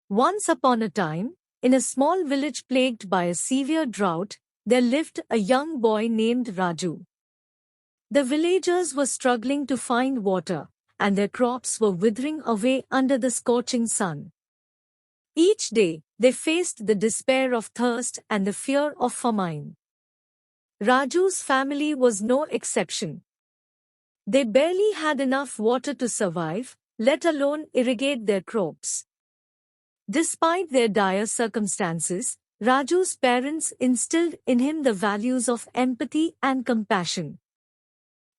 Once upon a time, in a small village plagued by a severe drought, there lived a young boy named Raju. The villagers were struggling to find water, and their crops were withering away under the scorching sun. Each day, they faced the despair of thirst and the fear of famine. Raju's family was no exception. They barely had enough water to survive, let alone irrigate their crops. Despite their dire circumstances, Raju's parents instilled in him the values of empathy and compassion.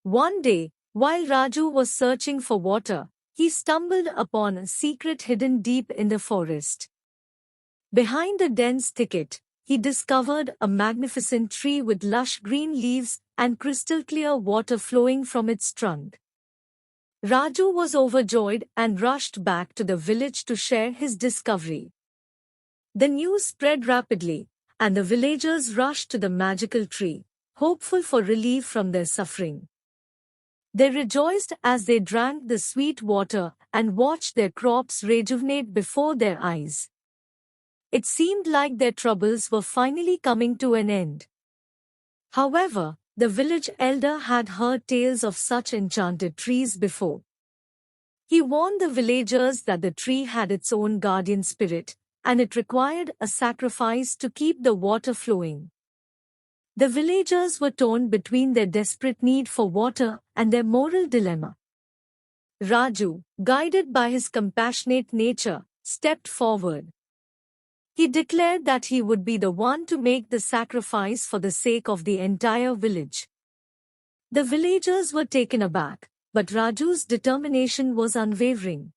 One day, while Raju was searching for water, he stumbled upon a secret hidden deep in the forest. Behind a dense thicket, he discovered a magnificent tree with lush green leaves and crystal-clear water flowing from its trunk. Raju was overjoyed and rushed back to the village to share his discovery. The news spread rapidly, and the villagers rushed to the magical tree, hopeful for relief from their suffering. They rejoiced as they drank the sweet water and watched their crops rejuvenate before their eyes. It seemed like their troubles were finally coming to an end. However, the village elder had heard tales of such enchanted trees before. He warned the villagers that the tree had its own guardian spirit, and it required a sacrifice to keep the water flowing. The villagers were torn between their desperate need for water and their moral dilemma. Raju, guided by his compassionate nature, stepped forward. He declared that he would be the one to make the sacrifice for the sake of the entire village. The villagers were taken aback, but Raju's determination was unwavering.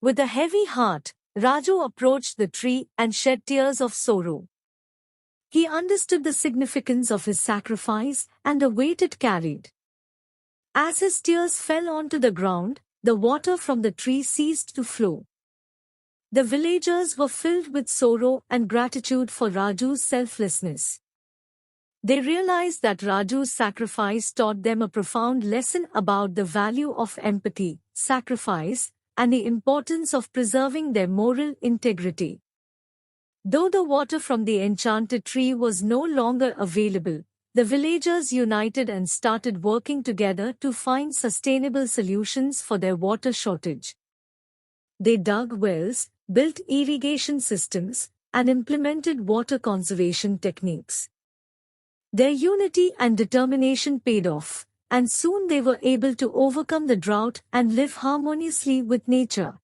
With a heavy heart, Raju approached the tree and shed tears of sorrow. He understood the significance of his sacrifice and the weight it carried. As his tears fell onto the ground, the water from the tree ceased to flow. The villagers were filled with sorrow and gratitude for Raju's selflessness. They realized that Raju's sacrifice taught them a profound lesson about the value of empathy, sacrifice, and the importance of preserving their moral integrity. Though the water from the enchanted tree was no longer available, the villagers united and started working together to find sustainable solutions for their water shortage. They dug wells, built irrigation systems, and implemented water conservation techniques. Their unity and determination paid off, and soon they were able to overcome the drought and live harmoniously with nature.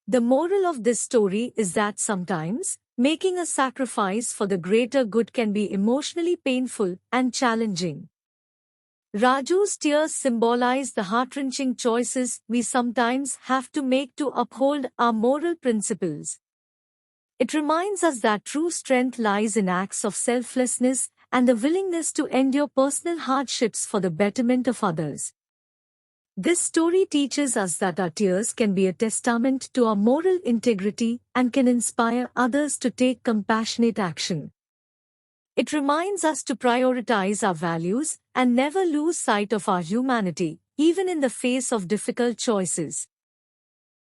The moral of this story is that sometimes, making a sacrifice for the greater good can be emotionally painful and challenging. Raju's tears symbolize the heart-wrenching choices we sometimes have to make to uphold our moral principles. It reminds us that true strength lies in acts of selflessness and the willingness to endure personal hardships for the betterment of others. This story teaches us that our tears can be a testament to our moral integrity and can inspire others to take compassionate action. It reminds us to prioritize our values and never lose sight of our humanity, even in the face of difficult choices.